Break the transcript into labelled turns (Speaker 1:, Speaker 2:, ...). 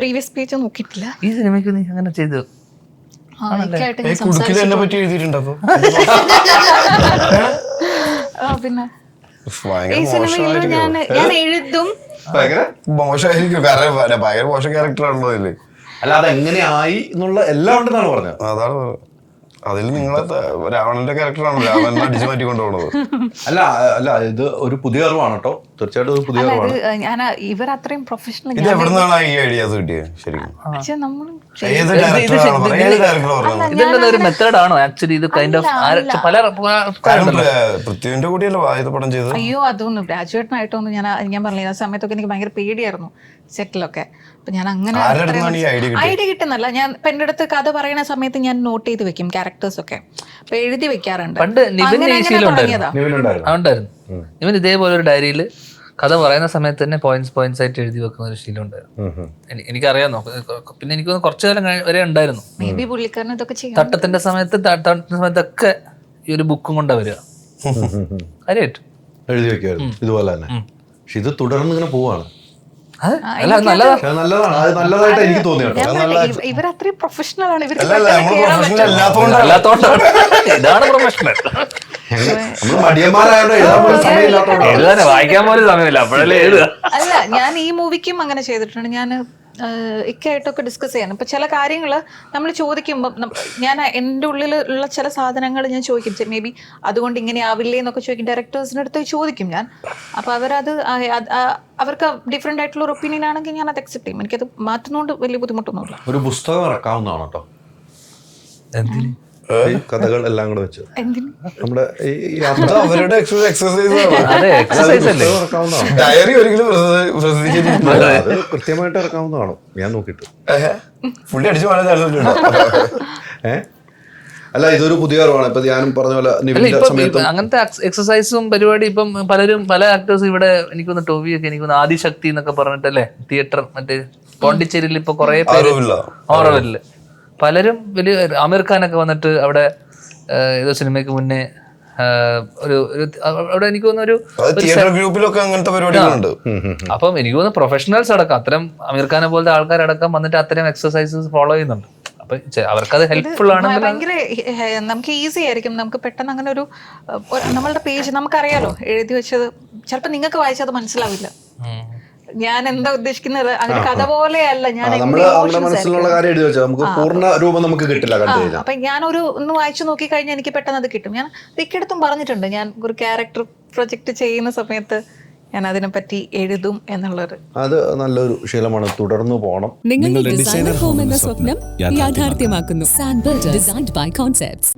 Speaker 1: Previous page നോക്കിയിട്ടില്ല.
Speaker 2: ഈ സിനിമയ്ക്ക് നീ അങ്ങനെ ചെയ്തു?
Speaker 1: പിന്നെ ഈ സിനിമയിൽ ഞാൻ എഴുതും.
Speaker 3: മോശമായിരിക്കും, കാരണം ഭയങ്കര മോശം ക്യാരക്ടറാണല്ലോ അതില്.
Speaker 4: അല്ല അതെങ്ങനെയായി എന്നുള്ള എല്ലാം ഉണ്ടെന്നാണ് പറഞ്ഞത്.
Speaker 3: അതാണ് അതിൽ നിങ്ങളെ രാവണന്റെ ക്യാരക്ടറാണ് രാവണനെ അടിച്ചു മാറ്റി കൊണ്ടുപോകുന്നത്.
Speaker 4: അല്ല അല്ല ഇത് ഒരു പുതിയ അറിവാണ് കേട്ടോ, തീർച്ചയായിട്ടും ഒരു പുതിയ അറിവാണ്.
Speaker 1: ഞാൻ ഇവർ അത്രയും പ്രൊഫഷണൽ.
Speaker 3: ഇത് എവിടെ നിന്നാണ് ഈ ഐഡിയാസ് കിട്ടിയത് ശരിക്കും? ഏത്
Speaker 2: ഇതെന്താ ഒരു മെത്തേഡ് ആണോ ആക്ച്വലി? ഇത് കൈൻഡ് ഓഫ് പല
Speaker 3: പൃഥ്വിന്റെ കൂടിയല്ലോ ആദ്യത്തെ പടം ചെയ്തത്.
Speaker 1: അയ്യോ അതൊന്നും ഗ്രാജുവേറ്റിനായിട്ടൊന്നും ഞാൻ പറഞ്ഞില്ല. ആ സമയത്തൊക്കെ എനിക്ക് ഭയങ്കര പേടിയായിരുന്നു സെറ്റിലൊക്കെ. അപ്പൊ ഞാൻ അങ്ങനെ ഐഡിയ കിട്ടുന്നല്ല, ഞാൻ എന്റെ അടുത്ത് കഥ പറയുന്ന സമയത്ത് ഞാൻ നോട്ട് ചെയ്ത് വെക്കും ക്യാരക്ടേഴ്സ് ഒക്കെ, അപ്പൊ എഴുതി വെക്കാറുണ്ട്.
Speaker 2: പണ്ട് ഉണ്ടായിരുന്നു ഇവൻ ഇതേപോലെ ഒരു ഡയറിയിൽ കഥ പറയുന്ന സമയത്ത് തന്നെ പോയിന്റ്സ് ആയിട്ട് എഴുതി വെക്കുന്ന ഒരു ശീലം ഉണ്ടായിരുന്നു. എനിക്കറിയാമോ? പിന്നെ എനിക്ക് കുറച്ചു കാലം വരെ ഉണ്ടായിരുന്നു.
Speaker 1: മേ ബി പുള്ളിക്കാരൻ ഇതൊക്കെ ചെയ്യും.
Speaker 2: തട്ടത്തിന്റെ സമയത്തൊക്കെ ഈ ഒരു ബുക്കും കൊണ്ടാ വരിക, കാര്യമായിട്ട്
Speaker 4: എഴുതി വെക്കുമായിരുന്നു ഇതുപോലെ തന്നെ. പക്ഷെ ഇത് തുടർന്ന് ഇങ്ങനെ പോവാണ്.
Speaker 2: നല്ലതാണ്,
Speaker 4: അത് നല്ലതായിട്ട് എനിക്ക് തോന്നി കേട്ടോ.
Speaker 1: ഇവർ അത്രയും പ്രൊഫഷണൽ ആണ്.
Speaker 2: ഇതാണ് പ്രൊഫഷണൽ.
Speaker 4: നമ്മള് മടിയന്മാരായോണ്ട് എഴുതാൻ പോലും സമയമില്ലാത്തോണ്ട്
Speaker 2: വായിക്കാൻ പോലും സമയമില്ല, അപ്പോഴല്ലേ എഴുതുക.
Speaker 1: അല്ല ഞാൻ ഈ മൂവിക്കും അങ്ങനെ ചെയ്തിട്ടുണ്ട്. ഞാൻ ഇക്കായിട്ടൊക്കെ ഡിസ്കസ് ചെയ്യണം. ഇപ്പൊ ചില കാര്യങ്ങൾ നമ്മൾ ചോദിക്കുമ്പോൾ ഞാൻ എൻ്റെ ഉള്ളിലുള്ള ചില സാധനങ്ങൾ ഞാൻ ചോദിക്കും. മേ ബി അതുകൊണ്ട് ഇങ്ങനെ ആവില്ലേ എന്നൊക്കെ ചോദിക്കും. ഡയറക്ടേഴ്സിൻ്റെ അടുത്ത് ചോദിക്കും ഞാൻ. അപ്പോൾ അവരത് അവർക്ക് ഡിഫറെൻ്റ് ആയിട്ടുള്ള ഒരു ഒപ്പീനിയൻ ആണെങ്കിൽ ഞാൻ അത് അക്സെപ്റ്റ് ചെയ്യും. എനിക്കത് മാറ്റുന്നതുകൊണ്ട് വലിയ ബുദ്ധിമുട്ടൊന്നുമില്ല.
Speaker 4: ഒരു പുസ്തകം ഇറക്കാവുന്നതാണ് കേട്ടോ, കഥകൾ എല്ലാം കൂടെ വെച്ച്. നമ്മുടെ
Speaker 3: അവരുടെ എക്സസൈസ്
Speaker 4: ഡയറി ഒരിക്കലും കൃത്യമായിട്ട് ഇറക്കാവുന്നതാണോ? ഞാൻ നോക്കിട്ട്
Speaker 3: ഫുള്ളി അടിച്ചു
Speaker 4: അല്ല ഇതൊരു പുതിയ അറിവാണ്. ഇപ്പൊ ഞാനും പറഞ്ഞ പോലെ
Speaker 2: അങ്ങനത്തെ എക്സസൈസും പരിപാടി ഇപ്പം പല ആക്ടേഴ്സും ഇവിടെ എനിക്കൊന്ന് ടോവിയൊക്കെ എനിക്കൊന്ന് ആദിശക്തി എന്നൊക്കെ പറഞ്ഞിട്ടല്ലേ തിയേറ്റർ മറ്റേ പോണ്ടിച്ചേരിയിൽ ഇപ്പൊ കുറെ പേര് ഓറവില്ല പലരും വലിയ ആമിർ ഖാനൊക്കെ വന്നിട്ട് അവിടെ ഏതോ സിനിമയ്ക്ക് മുന്നേ അവിടെ എനിക്ക് തോന്നുന്നു
Speaker 3: ഗ്രൂപ്പിലൊക്കെ അങ്ങനത്തെ പരിപാടികളുണ്ട്.
Speaker 2: അപ്പം എനിക്ക് തോന്നുന്നു പ്രൊഫഷണൽസ് അടക്കം അത്തരം ആമിർ ഖാനെ പോലത്തെ ആൾക്കാരടക്കം വന്നിട്ട് അത്തരം എക്സസൈസസ് ഫോളോ ചെയ്യുന്നുണ്ട്. അപ്പൊ അവർക്കത് ഹെൽപ്ഫുൾ ആണ്.
Speaker 1: ഭയങ്കര നമുക്ക് ഈസി ആയിരിക്കും. നമുക്ക് പെട്ടെന്ന് അങ്ങനെ ഒരു നമ്മളുടെ പേജ് നമുക്കറിയാലോ എഴുതി വെച്ചത്. ചിലപ്പോൾ നിങ്ങൾക്ക് വായിച്ചത് മനസ്സിലാവില്ല ഞാൻ എന്താ ഉദ്ദേശിക്കുന്നത്. അങ്ങനെ കഥ പോലെയല്ല. ഞാൻ
Speaker 4: മനസ്സിലുള്ള കാര്യം എഴുതി വെച്ചാൽ നമുക്ക് പൂർണ്ണ രൂപം നമുക്ക് കിട്ടില്ല.
Speaker 1: അപ്പൊ ഞാനൊരു ഒന്ന് വായിച്ചു നോക്കി കഴിഞ്ഞാൽ എനിക്ക് പെട്ടെന്ന് അത് കിട്ടും. ഞാൻ മിക്കയിടത്തും പറഞ്ഞിട്ടുണ്ട്, ഞാൻ ഒരു ക്യാരക്ടർ പ്രൊജക്ട് ചെയ്യുന്ന സമയത്ത് ഞാൻ അതിനെപ്പറ്റി എഴുതും എന്നുള്ളത്.
Speaker 4: അത് നല്ലൊരു ശീലമാണ്, തുടർന്നു പോകണം.
Speaker 5: നിങ്ങളുടെ ഡിസൈനർ ഹോം എന്ന സ്വപ്നം യാഥാർത്ഥ്യമാക്കുന്നു സാൻബിൾഡ് ഡിസൈൻഡ് ബൈ കോൺസെപ്റ്റ്സ്.